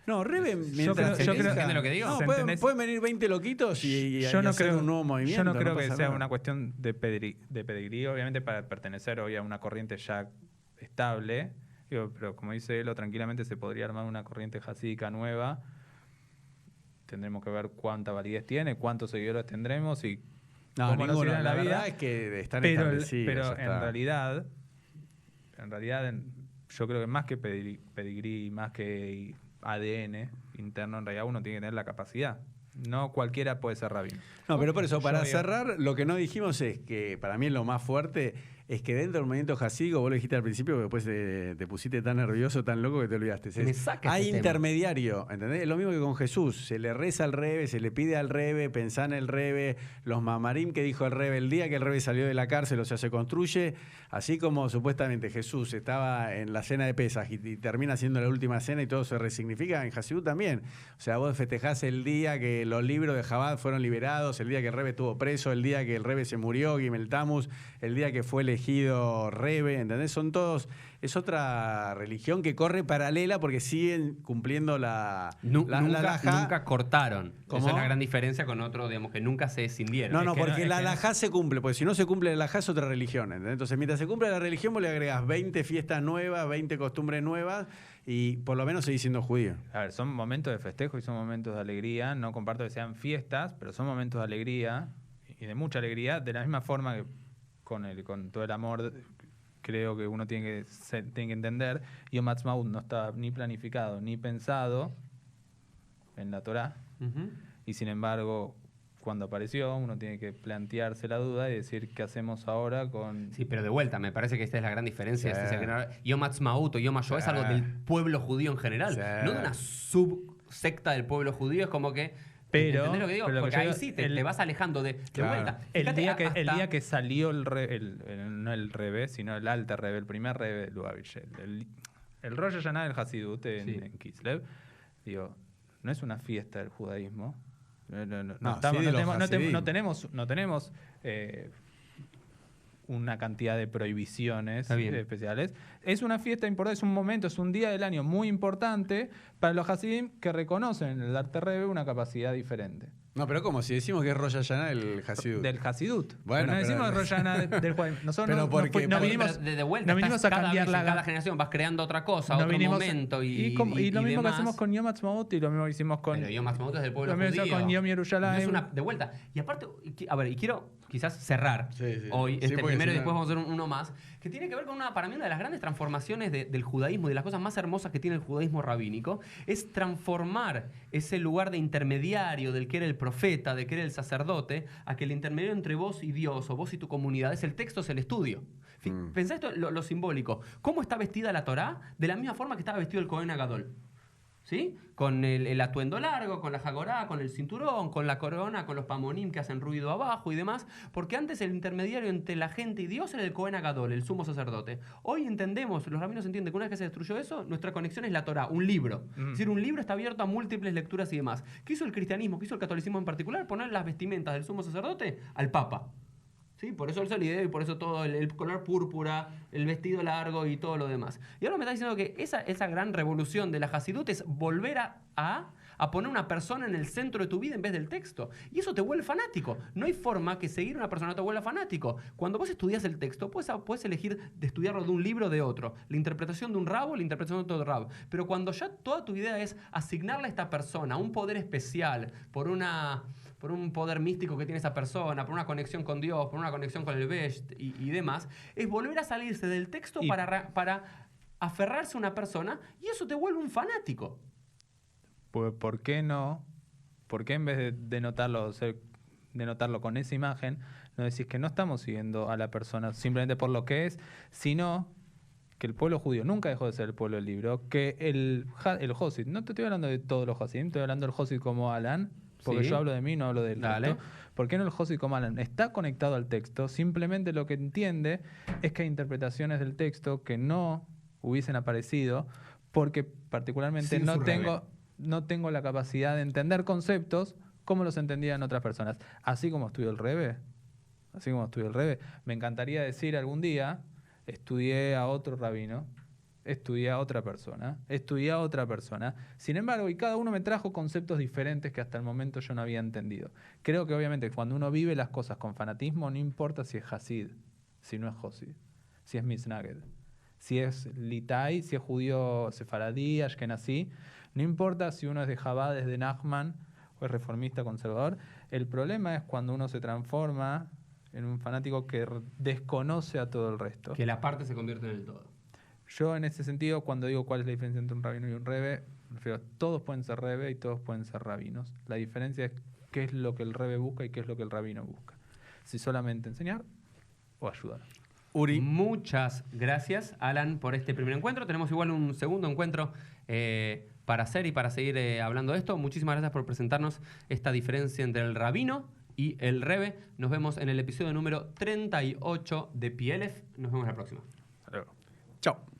No, Rebe, mientras creo- elija- ¿entiendes lo que digo? No, ¿Se pueden, entendés? pueden venir 20 loquitos y yo no hacer creo, un nuevo movimiento. yo no creo que pasa sea nada. una cuestión de pedigrí, obviamente para pertenecer hoy a una corriente ya estable, digo, pero como dice Elo, tranquilamente se podría armar una corriente jasídica nueva. Tendremos que ver cuánta validez tiene, cuántos seguidores tendremos y No, cómo nos ninguno. irá en La la vida. verdad es que están Pero, establecidos. pero ya en está. realidad, yo creo que más que pedigrí, más que ADN interno, en realidad uno tiene que tener la capacidad. No cualquiera puede ser rabino. No, pero por eso, para Yo digo- cerrar, lo que no dijimos es que para mí lo más fuerte es que dentro del movimiento jasídico, vos lo dijiste al principio, que después te pusiste tan nervioso, tan loco que te olvidaste. Me saca Hay este tema. intermediario, ¿entendés? Es lo mismo que con Jesús. Se le reza al Rebe, se le pide al Rebe, pensá en el Rebe, los mamarim que dijo el Rebe el día que el Rebe salió de la cárcel, o sea, se construye, así como supuestamente Jesús estaba en la cena de Pesaj y termina siendo la última cena y todo se resignifica, en Hasidut también. O sea, vos festejás el día que los libros de Chabad fueron liberados, el día que el Rebe estuvo preso, el día que el Rebe se murió, Gimel Tammuz, el día que fue elegido Rebe, ¿entendés? Son todos, es otra religión que corre paralela porque siguen cumpliendo la Nunca, halajá. nunca cortaron. ¿Cómo? Esa es la gran diferencia con otro, digamos, que nunca se escindieron. No, Es no, que porque es la que no. halajá se cumple, porque si no se cumple la halajá es otra religión, ¿entendés? Entonces, mientras se cumple la religión, vos le agregás 20 fiestas nuevas, 20 costumbres nuevas y por lo menos seguís siendo judío. A ver, son momentos de festejo y son momentos de alegría. No comparto que sean fiestas, pero son momentos de alegría y de mucha alegría, de la misma forma que con todo el amor creo que uno tiene que entender. Yom Ha'atzmaut no está ni planificado ni pensado en la Torá, Ujú. y sin embargo, cuando apareció, uno tiene que plantearse la duda y decir qué hacemos ahora con... Sí, pero de vuelta, me parece que esta es la gran diferencia. Sí. Este es el gran- Yom Ha'atzmaut o Yom HaShoah es Sí. algo del pueblo judío en general, Sí. no de una subsecta del pueblo judío. Es como que... Pero- ¿entendés lo que digo? pero lo que Porque yo ahí digo, sí te vas alejando de Claro. vuelta. El Fíjate, día hasta- que salió no el Rebe, sino el Alter Rebe, el primer Rebe de Lubavitch, el Rosh Hashanah del Hasidut Sí. en Kislev, digo, no es una fiesta del judaísmo. No No, estamos- sí de los no tenemos una cantidad de prohibiciones Está bien. especiales. Es una fiesta importante, es un momento, es un día del año muy importante para los Hasidim que reconocen en el Alter Rebbe una capacidad diferente. No, pero como si decimos que es Rosh Hashanah el Hasidut. Del Hasidut. Bueno, Pero no pero- decimos Rosh Hashanah del judaísmo. Nosotros Pero no porque- no pero- vinimos, pero de vuelta, no vinimos estás a cada cambiar vez la en cada generación vas creando otra cosa, no otro vinimos- momento y lo mismo que demás. hacemos con Yom Ha'atzmaut y lo mismo que hicimos con Pero Yom Ha'atzmaut es del pueblo lo mismo que judío. hicimos con Yom Yerushalayim. No es una, de vuelta. Y aparte, a ver, y quiero quizás cerrar Sí, sí. hoy Sí, este porque primero y si no- después vamos a hacer uno más, que tiene que ver con para mí una de las grandes transformaciones del judaísmo y de las cosas más hermosas que tiene el judaísmo rabínico, es transformar ese lugar de intermediario del que era el profeta, de que era el sacerdote, a que el intermediario entre vos y Dios, o vos y tu comunidad, es el texto, es el estudio. Pensá esto, lo simbólico. ¿Cómo está vestida la Torá? De la misma forma que estaba vestido el Cohen Agadol. ¿Sí? Con el atuendo largo, con la jagorá, con el cinturón, con la corona, con los pamonim que hacen ruido abajo y demás, porque antes el intermediario entre la gente y Dios era el Cohen Agadol, el sumo sacerdote. Hoy entendemos, los rabinos entienden que una vez que se destruyó eso, nuestra conexión es la Torá, un libro. Es decir, un libro está abierto a múltiples lecturas y demás. ¿Qué hizo el cristianismo? ¿Qué hizo el catolicismo en particular? Poner las vestimentas del sumo sacerdote al papa. ¿Sí? Por eso el solideo y por eso todo el color púrpura, el vestido largo y todo lo demás. Y ahora me está diciendo que esa gran revolución de la Hasidut es volver a poner una persona en el centro de tu vida en vez del texto. Y eso te vuelve fanático. No hay forma que seguir a una persona no te vuelva fanático. Cuando vos estudias el texto, puedes elegir de estudiarlo de un libro o de otro. La interpretación de un rabo, la interpretación de otro rabo. Pero cuando ya toda tu idea es asignarle a esta persona un poder especial por un poder místico que tiene esa persona, por una conexión con Dios, por una conexión con el Best y demás, es volver a salirse del texto Y- para aferrarse a una persona y eso te vuelve un fanático. ¿Por qué no? ¿Por qué en vez de denotarlo con esa imagen, no decís que no estamos siguiendo a la persona simplemente por lo que es, sino que el pueblo judío nunca dejó de ser el pueblo del libro, que el Hasid, no te estoy hablando de todos los Hasidim, estoy hablando del Hasid como Alan, porque Sí. yo hablo de mí, no hablo del Dale. resto. ¿Por qué no el Hasid como Alan? Está conectado al texto, simplemente lo que entiende es que hay interpretaciones del texto que no hubiesen aparecido, porque particularmente Sin su rebe. no tengo la capacidad de entender conceptos como los entendían otras personas. Así como estudió el Rebe, me encantaría decir algún día, estudié a otro rabino, estudié a otra persona, estudié a otra persona. Sin embargo, y cada uno me trajo conceptos diferentes que hasta el momento yo no había entendido. Creo que obviamente cuando uno vive las cosas con fanatismo, no importa si es Hasid, si no es Josid, si es Misnaged, si es Litai, si es judío sefaradí, ashkenazí, no importa si uno es de Chabad, es de Nachman o es reformista conservador. El problema es cuando uno se transforma en un fanático que desconoce a todo el resto. Que la parte se convierte en el todo. Yo en ese sentido, cuando digo cuál es la diferencia entre un rabino y un rebe, me refiero a todos pueden ser rebe y todos pueden ser rabinos. La diferencia es qué es lo que el rebe busca y qué es lo que el rabino busca. Si solamente enseñar o ayudar. Uri. Muchas gracias, Alan, por este primer encuentro. Tenemos igual un segundo encuentro para hacer y para seguir hablando de esto. Muchísimas gracias por presentarnos esta diferencia entre el rabino y el rebe. Nos vemos en el episodio número 38 de PLF. Nos vemos la próxima. Hasta luego. Chao.